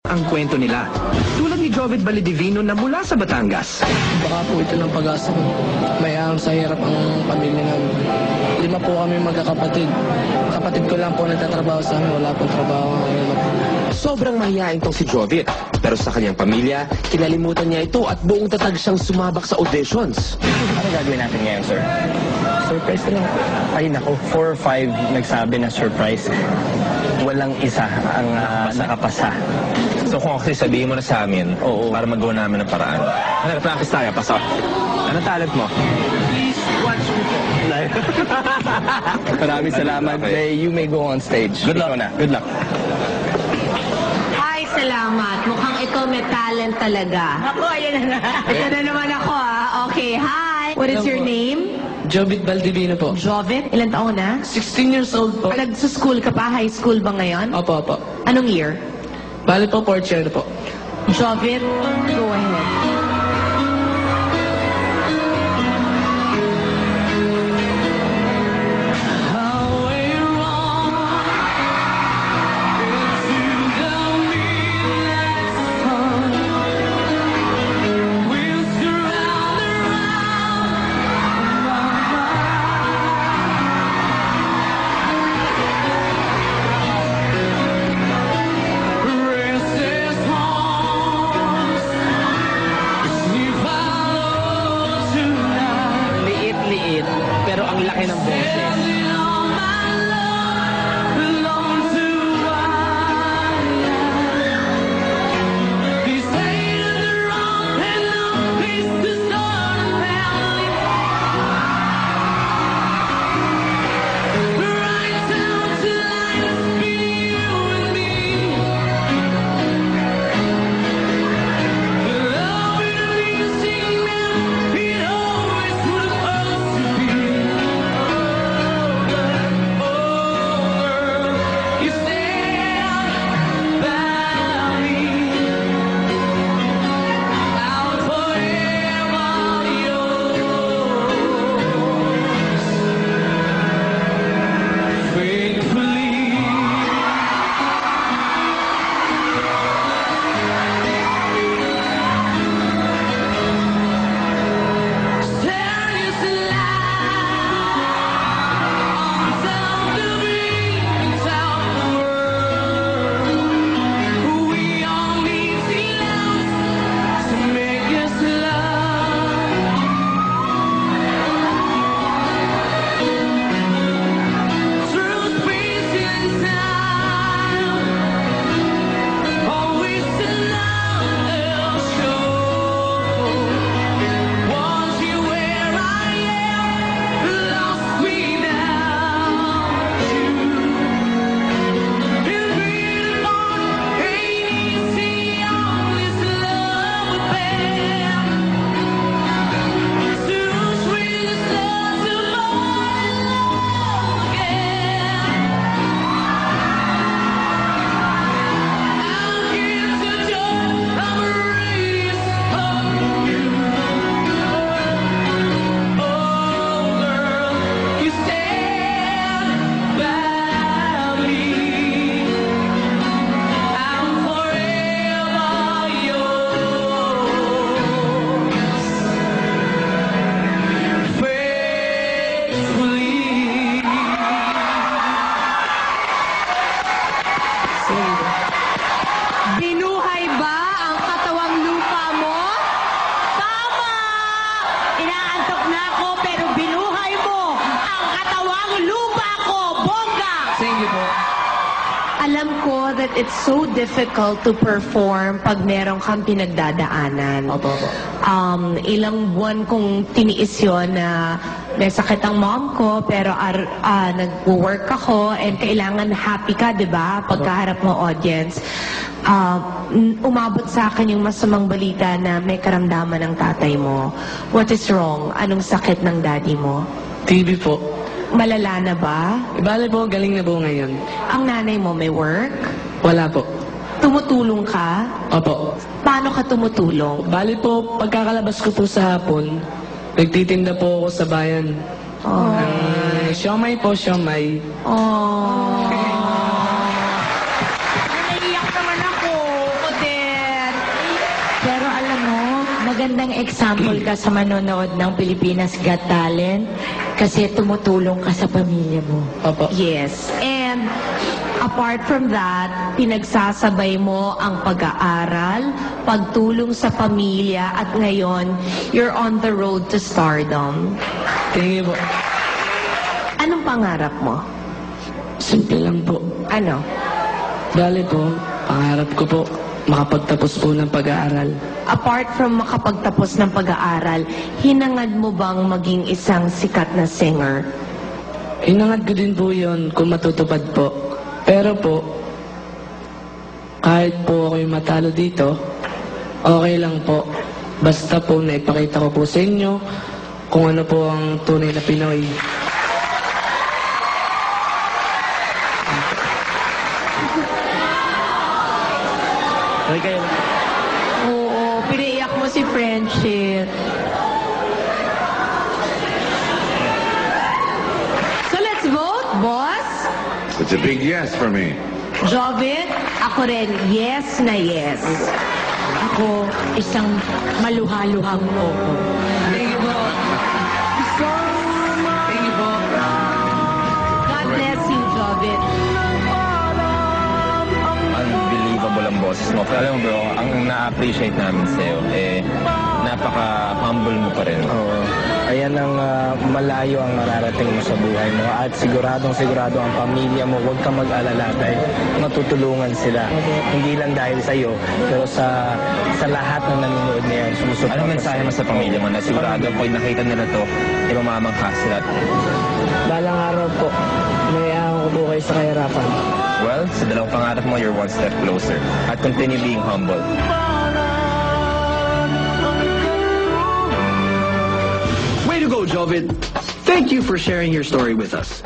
ang kwento nila. Tulad ni Jovet Validivino na mula sa Batangas. Baka po ito ng pag-asa ko. Mayroon sa hirap ang pamilya namin. 5 po kami magkakapatid. Kapatid ko lang po nagtatrabaho sa amin. Wala pong trabaho. Sobrang mahihain tong si Jovit. Pero sa kanyang pamilya, kinalimutan niya ito at buong tatag siyang sumabak sa auditions. Ano gagawin natin ngayon, sir? Surprise na lang. Ay, naku, 4 or 5 nagsabi na surprise. Walang isa ang nakapasa. So kung kasi sabihin mo na sa amin, Oo. para magawa namin ng paraan. Practice tayo, pasok. Anong talent mo? Maraming salamat. Okay. You may go on stage. Good luck. Ikaw na. Good luck. Ay, salamat. Mukhang ikaw may talent talaga. Ako, ayan na. Ito na naman ako, ah. Okay, hi. What is your name? Jovit Validivino po. Jovet? Ilan taon na? 16 years old po. Nag-school ka pa? High school ba ngayon? Opo, opo. Anong year? Bali po, 4th year po. Jovet, go ahead. Liit-liit, pero ang laki ng boses. Binuhay ba ang katawang lupa mo? Tama! Inaantok na ako pero binuhay mo ang katawang lupa ko, bongga! Thank you po. Alam ko that it's so difficult to perform pag meron kang pinagdadaanan. Opo, opo. Ilang buwan kong tiniis yun na may sakit ang mom ko, pero nag-work ako and kailangan happy ka, di ba? Pagkaharap mo audience. Umabot sa akin yung masamang balita na may karamdaman ng tatay mo. What is wrong? Anong sakit ng daddy mo? TV po. Malala na ba? Bali po, galing na po ngayon. Ang nanay mo may work? Wala po. Tumutulong ka? Opo. Paano ka tumutulong? Bali po, pagkakalabas ko po sa hapon, nagtitinda po ako sa bayan. Oh. Siomay po, siomay. Oh. Naiiyak naman ako. O, magandang example ka sa manonood ng Pilipinas Got Talent kasi tumutulong ka sa pamilya mo. Opo. Yes. And apart from that, pinagsasabay mo ang pag-aaral, pagtulong sa pamilya, at ngayon, you're on the road to stardom. Thank you po. Anong pangarap mo? Simple lang po. Ano? Dali po, pangarap ko po, makapagtapos po ng pag-aaral. Apart from makapagtapos ng pag-aaral, hinangad mo bang maging isang sikat na singer? Hinangad ko din po yun kung matutupad po. Pero po, kahit po ako yung matalo dito, okay lang po. Basta po naipakita ko po sa inyo kung ano po ang tunay na Pinoy. Okay kayo. Oo, pinaiyak mo si Friendship. So let's vote, boss. It's a big yes for me. Jovit, ako rin, yes na yes. Ako, isang maluha-luhang oo. Thank you po. Thank you po. God bless you, Jovit. Unbelievable ang boses mo. Pero alam mo bro, ang na-appreciate namin sa'yo, napaka-humble mo pa rin. Oo. Ayan ang malayo ang mararating mo sa buhay mo. At sigurado ang pamilya mo, huwag kang mag-alala dahil matutulungan sila. Hindi lang dahil sa iyo, pero sa lahat ng nanonood ngayon. Sumusuporta Anong mensahe mo sa pamilya mo na sigurado kung nakita nila to, mamamangha sila? Balang araw po, may ko po kayo sa kahirapan. Well, sa dalawang pangarap mo, you're one step closer. At continue being humble. Way to go, Jovid. Thank you for sharing your story with us.